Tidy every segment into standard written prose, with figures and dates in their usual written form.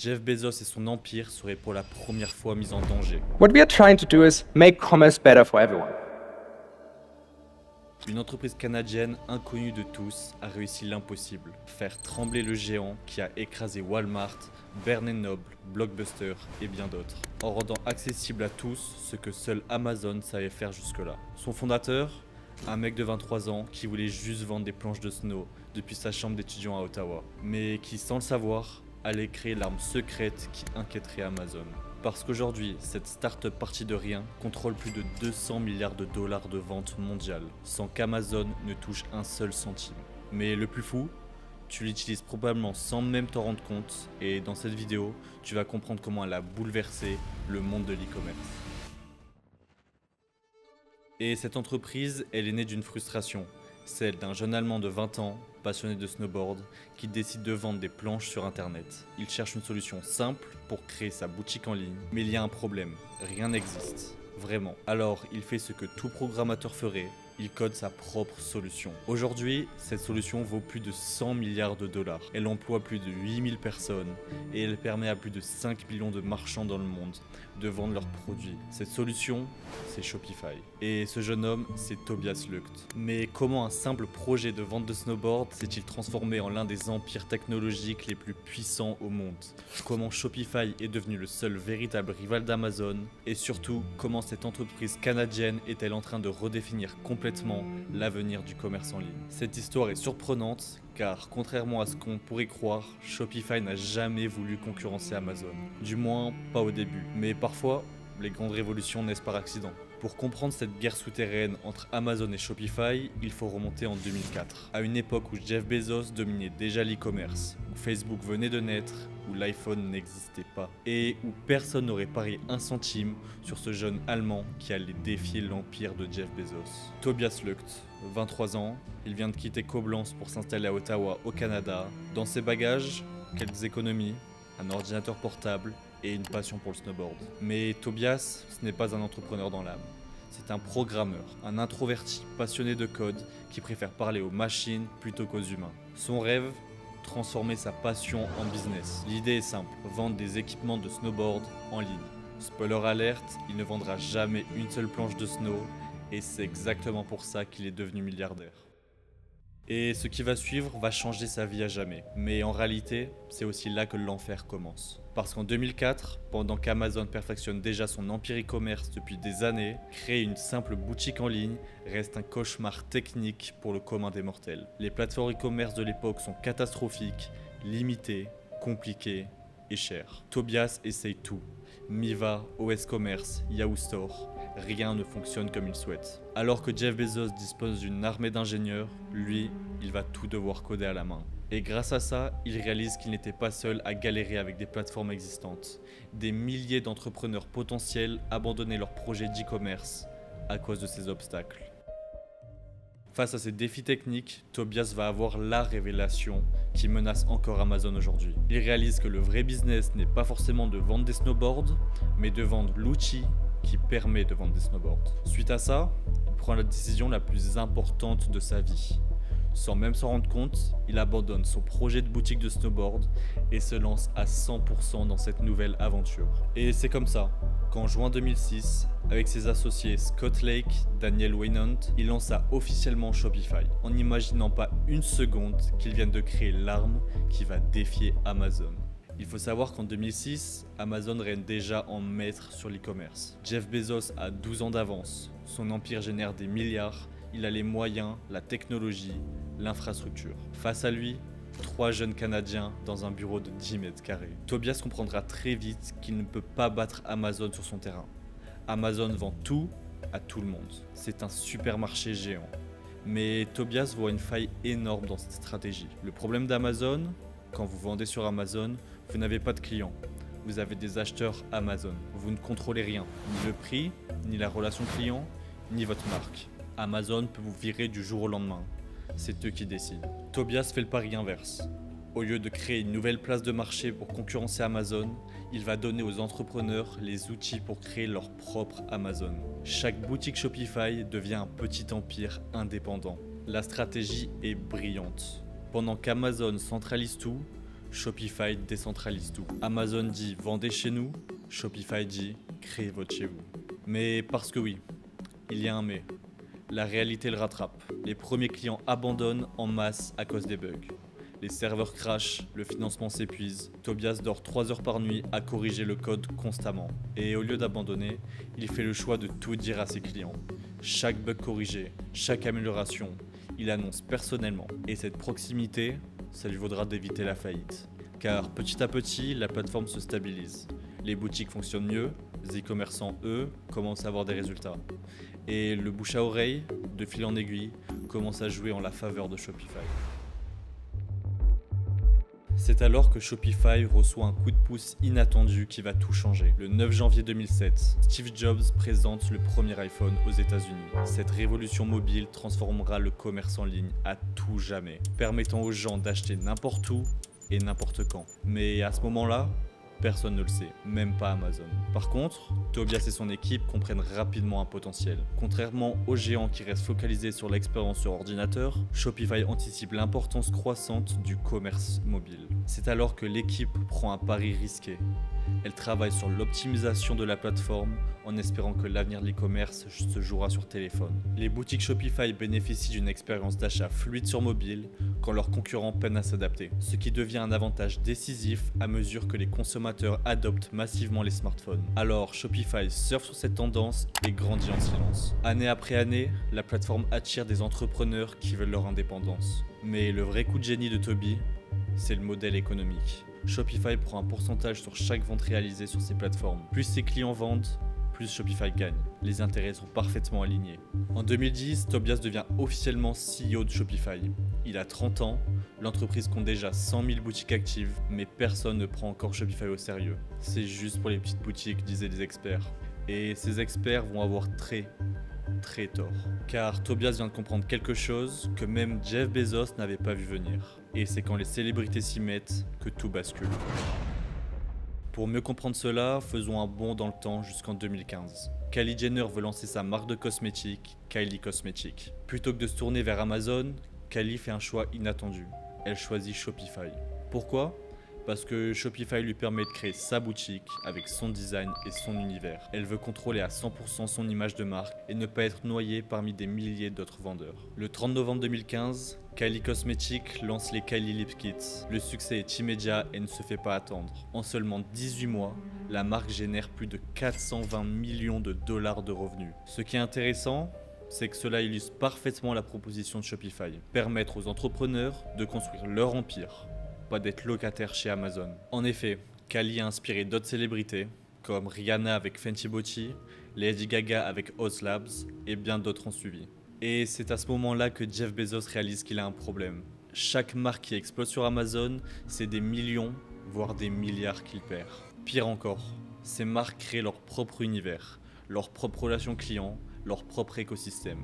Jeff Bezos et son empire seraient pour la première fois mis en danger. What we are trying to do is make commerce better for everyone. Une entreprise canadienne inconnue de tous a réussi l'impossible, faire trembler le géant qui a écrasé Walmart, Barnes & Noble, Blockbuster et bien d'autres, en rendant accessible à tous ce que seul Amazon savait faire jusque-là. Son fondateur, un mec de 23 ans qui voulait juste vendre des planches de snow depuis sa chambre d'étudiant à Ottawa, mais qui sans le savoir, allait créer l'arme secrète qui inquiéterait Amazon. Parce qu'aujourd'hui, cette start-up partie de rien contrôle plus de 200 milliards de dollars de ventes mondiales, sans qu'Amazon ne touche un seul centime. Mais le plus fou, tu l'utilises probablement sans même t'en rendre compte, et dans cette vidéo, tu vas comprendre comment elle a bouleversé le monde de l'e-commerce. Et cette entreprise, elle est née d'une frustration, celle d'un jeune Allemand de 20 ans, passionné de snowboard, qui décide de vendre des planches sur internet. Il cherche une solution simple pour créer sa boutique en ligne, mais il y a un problème, rien n'existe, vraiment. Alors il fait ce que tout programmateur ferait, il code sa propre solution. Aujourd'hui, cette solution vaut plus de 100 milliards de dollars. Elle emploie plus de 8000 personnes et elle permet à plus de 5 millions de marchands dans le monde de vendre leurs produits. Cette solution, c'est Shopify. Et ce jeune homme, c'est Tobias Lucht. Mais comment un simple projet de vente de snowboard s'est-il transformé en l'un des empires technologiques les plus puissants au monde? Comment Shopify est devenu le seul véritable rival d'Amazon? Et surtout, comment cette entreprise canadienne est-elle en train de redéfinir complètement l'avenir du commerce en ligne? Cette histoire est surprenante car contrairement à ce qu'on pourrait croire, Shopify n'a jamais voulu concurrencer Amazon. Du moins, pas au début. Mais parfois, les grandes révolutions naissent par accident. Pour comprendre cette guerre souterraine entre Amazon et Shopify, il faut remonter en 2004, à une époque où Jeff Bezos dominait déjà l'e-commerce, où Facebook venait de naître, où l'iPhone n'existait pas, et où personne n'aurait parié un centime sur ce jeune Allemand qui allait défier l'empire de Jeff Bezos. Tobias Lucht, 23 ans, il vient de quitter Koblenz pour s'installer à Ottawa, au Canada. Dans ses bagages, quelques économies, un ordinateur portable et une passion pour le snowboard. Mais Tobias, ce n'est pas un entrepreneur dans l'âme. C'est un programmeur, un introverti passionné de code qui préfère parler aux machines plutôt qu'aux humains. Son rêve, transformer sa passion en business. L'idée est simple, vendre des équipements de snowboard en ligne. Spoiler alerte, il ne vendra jamais une seule planche de snow et c'est exactement pour ça qu'il est devenu milliardaire. Et ce qui va suivre va changer sa vie à jamais. Mais en réalité, c'est aussi là que l'enfer commence. Parce qu'en 2004, pendant qu'Amazon perfectionne déjà son empire e-commerce depuis des années, créer une simple boutique en ligne reste un cauchemar technique pour le commun des mortels. Les plateformes e-commerce de l'époque sont catastrophiques, limitées, compliquées et chères. Tobias essaye tout. Miva, OS Commerce, Yahoo Store, rien ne fonctionne comme il souhaite. Alors que Jeff Bezos dispose d'une armée d'ingénieurs, lui, il va tout devoir coder à la main. Et grâce à ça, il réalise qu'il n'était pas seul à galérer avec des plateformes existantes. Des milliers d'entrepreneurs potentiels abandonnaient leurs projets d'e-commerce à cause de ces obstacles. Face à ces défis techniques, Tobias va avoir la révélation qui menace encore Amazon aujourd'hui. Il réalise que le vrai business n'est pas forcément de vendre des snowboards, mais de vendre l'outil qui permet de vendre des snowboards. Suite à ça, il prend la décision la plus importante de sa vie. Sans même s'en rendre compte, il abandonne son projet de boutique de snowboard et se lance à 100% dans cette nouvelle aventure. Et c'est comme ça qu'en juin 2006, avec ses associés Scott Lake, Daniel Weinand, il lança officiellement Shopify, en n'imaginant pas une seconde qu'ils viennent de créer l'arme qui va défier Amazon. Il faut savoir qu'en 2006, Amazon règne déjà en maître sur l'e-commerce. Jeff Bezos a 12 ans d'avance, son empire génère des milliards, il a les moyens, la technologie, l'infrastructure. Face à lui, 3 jeunes Canadiens dans un bureau de 10 mètres carrés. Tobias comprendra très vite qu'il ne peut pas battre Amazon sur son terrain. Amazon vend tout à tout le monde. C'est un supermarché géant. Mais Tobias voit une faille énorme dans cette stratégie. Le problème d'Amazon, quand vous vendez sur Amazon, vous n'avez pas de clients. Vous avez des acheteurs Amazon. Vous ne contrôlez rien, ni le prix, ni la relation client, ni votre marque. Amazon peut vous virer du jour au lendemain. C'est eux qui décident. Tobias fait le pari inverse. Au lieu de créer une nouvelle place de marché pour concurrencer Amazon, il va donner aux entrepreneurs les outils pour créer leur propre Amazon. Chaque boutique Shopify devient un petit empire indépendant. La stratégie est brillante. Pendant qu'Amazon centralise tout, Shopify décentralise tout. Amazon dit vendez chez nous, Shopify dit créez votre chez vous. Mais parce que oui, il y a un mais. La réalité le rattrape. Les premiers clients abandonnent en masse à cause des bugs. Les serveurs crashent, le financement s'épuise. Tobias dort 3 heures par nuit à corriger le code constamment. Et au lieu d'abandonner, il fait le choix de tout dire à ses clients. Chaque bug corrigé, chaque amélioration, il annonce personnellement. Et cette proximité, ça lui vaudra d'éviter la faillite. Car petit à petit, la plateforme se stabilise. Les boutiques fonctionnent mieux, les e-commerçants, eux, commencent à avoir des résultats. Et le bouche à oreille, de fil en aiguille, commence à jouer en la faveur de Shopify. C'est alors que Shopify reçoit un coup de pouce inattendu qui va tout changer. Le 9 janvier 2007, Steve Jobs présente le premier iPhone aux États-Unis. Cette révolution mobile transformera le commerce en ligne à tout jamais, permettant aux gens d'acheter n'importe où et n'importe quand. Mais à ce moment-là, personne ne le sait, même pas Amazon. Par contre, Tobias et son équipe comprennent rapidement un potentiel. Contrairement aux géants qui restent focalisés sur l'expérience sur ordinateur, Shopify anticipe l'importance croissante du commerce mobile. C'est alors que l'équipe prend un pari risqué. Elle travaille sur l'optimisation de la plateforme en espérant que l'avenir de l'e-commerce se jouera sur téléphone. Les boutiques Shopify bénéficient d'une expérience d'achat fluide sur mobile quand leurs concurrents peinent à s'adapter, ce qui devient un avantage décisif à mesure que les consommateurs adoptent massivement les smartphones. Alors Shopify surfe sur cette tendance et grandit en silence. Année après année, la plateforme attire des entrepreneurs qui veulent leur indépendance. Mais le vrai coup de génie de Toby, c'est le modèle économique. Shopify prend un pourcentage sur chaque vente réalisée sur ses plateformes. Plus ses clients vendent, plus Shopify gagne. Les intérêts sont parfaitement alignés. En 2010, Tobias devient officiellement CEO de Shopify. Il a 30 ans, l'entreprise compte déjà 100 000 boutiques actives, mais personne ne prend encore Shopify au sérieux. C'est juste pour les petites boutiques, disaient les experts. Et ces experts vont avoir très tort. Car Tobias vient de comprendre quelque chose que même Jeff Bezos n'avait pas vu venir. Et c'est quand les célébrités s'y mettent que tout bascule. Pour mieux comprendre cela, faisons un bond dans le temps jusqu'en 2015. Kylie Jenner veut lancer sa marque de cosmétiques, Kylie Cosmetics. Plutôt que de se tourner vers Amazon, Kylie fait un choix inattendu. Elle choisit Shopify. Pourquoi ? Parce que Shopify lui permet de créer sa boutique avec son design et son univers. Elle veut contrôler à 100% son image de marque et ne pas être noyée parmi des milliers d'autres vendeurs. Le 30 novembre 2015, Kylie Cosmetics lance les Kylie Lip Kits. Le succès est immédiat et ne se fait pas attendre. En seulement 18 mois, la marque génère plus de 420 millions de dollars de revenus. Ce qui est intéressant, c'est que cela illustre parfaitement la proposition de Shopify. Permettre aux entrepreneurs de construire leur empire, pas d'être locataire chez Amazon. En effet, Kylie a inspiré d'autres célébrités, comme Rihanna avec Fenty Beauty, Lady Gaga avec Oz Labs et bien d'autres ont suivi. Et c'est à ce moment-là que Jeff Bezos réalise qu'il a un problème. Chaque marque qui explose sur Amazon, c'est des millions, voire des milliards qu'il perd. Pire encore, ces marques créent leur propre univers, leur propre relation client, leur propre écosystème.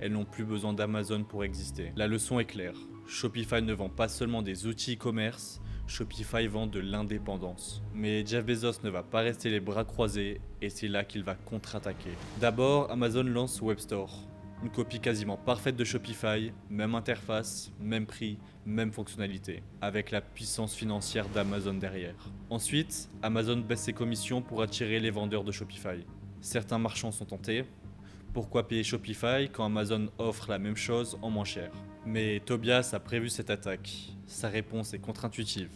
Elles n'ont plus besoin d'Amazon pour exister. La leçon est claire. Shopify ne vend pas seulement des outils e-commerce, Shopify vend de l'indépendance. Mais Jeff Bezos ne va pas rester les bras croisés et c'est là qu'il va contre-attaquer. D'abord, Amazon lance WebStore. Une copie quasiment parfaite de Shopify, même interface, même prix, même fonctionnalité, avec la puissance financière d'Amazon derrière. Ensuite, Amazon baisse ses commissions pour attirer les vendeurs de Shopify. Certains marchands sont tentés. Pourquoi payer Shopify quand Amazon offre la même chose en moins cher ? Mais Tobias a prévu cette attaque. Sa réponse est contre-intuitive.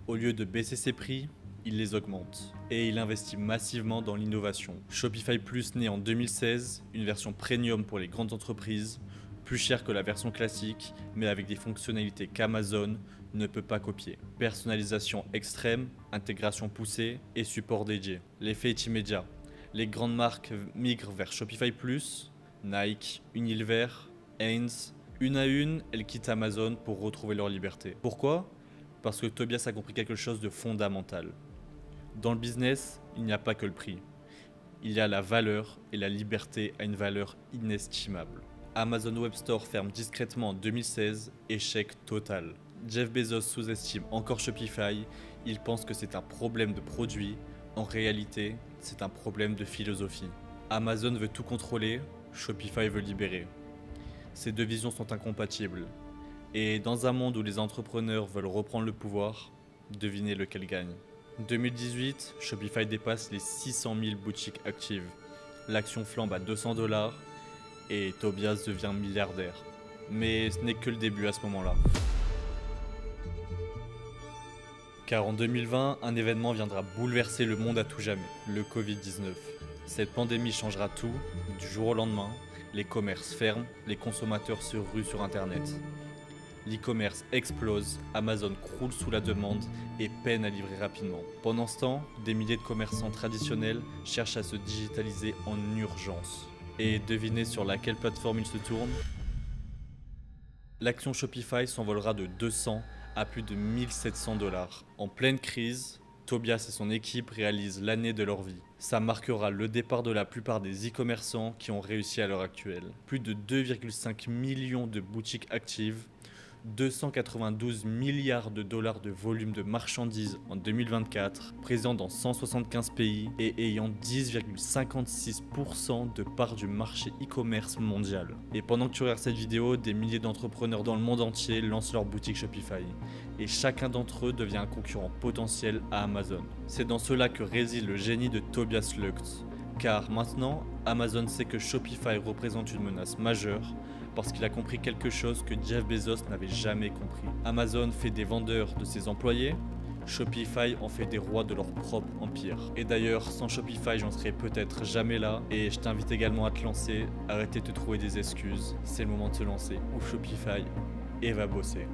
Au lieu de baisser ses prix, il les augmente. Et il investit massivement dans l'innovation. Shopify Plus naît en 2016, une version premium pour les grandes entreprises, plus chère que la version classique, mais avec des fonctionnalités qu'Amazon ne peut pas copier. Personnalisation extrême, intégration poussée et support dédié. L'effet est immédiat. Les grandes marques migrent vers Shopify Plus, Nike, Unilever, Heinz. Une à une, elles quittent Amazon pour retrouver leur liberté. Pourquoi ? Parce que Tobias a compris quelque chose de fondamental. Dans le business, il n'y a pas que le prix. Il y a la valeur et la liberté a une valeur inestimable. Amazon Web Store ferme discrètement en 2016, échec total. Jeff Bezos sous-estime encore Shopify, il pense que c'est un problème de produit. En réalité, c'est un problème de philosophie. Amazon veut tout contrôler, Shopify veut libérer. Ces deux visions sont incompatibles. Et dans un monde où les entrepreneurs veulent reprendre le pouvoir, Devinez lequel gagne. 2018, Shopify dépasse les 600 000 boutiques actives. L'action flambe à 200 $ et Tobias devient milliardaire. Mais ce n'est que le début à ce moment-là. Car en 2020, un événement viendra bouleverser le monde à tout jamais, le Covid-19. Cette pandémie changera tout, du jour au lendemain, les commerces ferment, les consommateurs se ruent sur Internet. L'e-commerce explose, Amazon croule sous la demande et peine à livrer rapidement. Pendant ce temps, des milliers de commerçants traditionnels cherchent à se digitaliser en urgence. Et devinez sur laquelle plateforme ils se tournent? L'action Shopify s'envolera de 200 à plus de 1700 $. En pleine crise, Tobias et son équipe réalisent l'année de leur vie. Ça marquera le départ de la plupart des e-commerçants qui ont réussi à l'heure actuelle. Plus de 2,5 millions de boutiques actives, 292 milliards de dollars de volume de marchandises en 2024, présent dans 175 pays et ayant 10,56% de part du marché e-commerce mondial. Et pendant que tu regardes cette vidéo, des milliers d'entrepreneurs dans le monde entier lancent leur boutique Shopify. Et chacun d'entre eux devient un concurrent potentiel à Amazon. C'est dans cela que réside le génie de Tobias Lütke. Car maintenant, Amazon sait que Shopify représente une menace majeure parce qu'il a compris quelque chose que Jeff Bezos n'avait jamais compris. Amazon fait des vendeurs de ses employés, Shopify en fait des rois de leur propre empire. Et d'ailleurs, sans Shopify, j'en serais peut-être jamais là. Et je t'invite également à te lancer, arrêtez de te trouver des excuses. C'est le moment de se lancer. Ou Shopify et va bosser.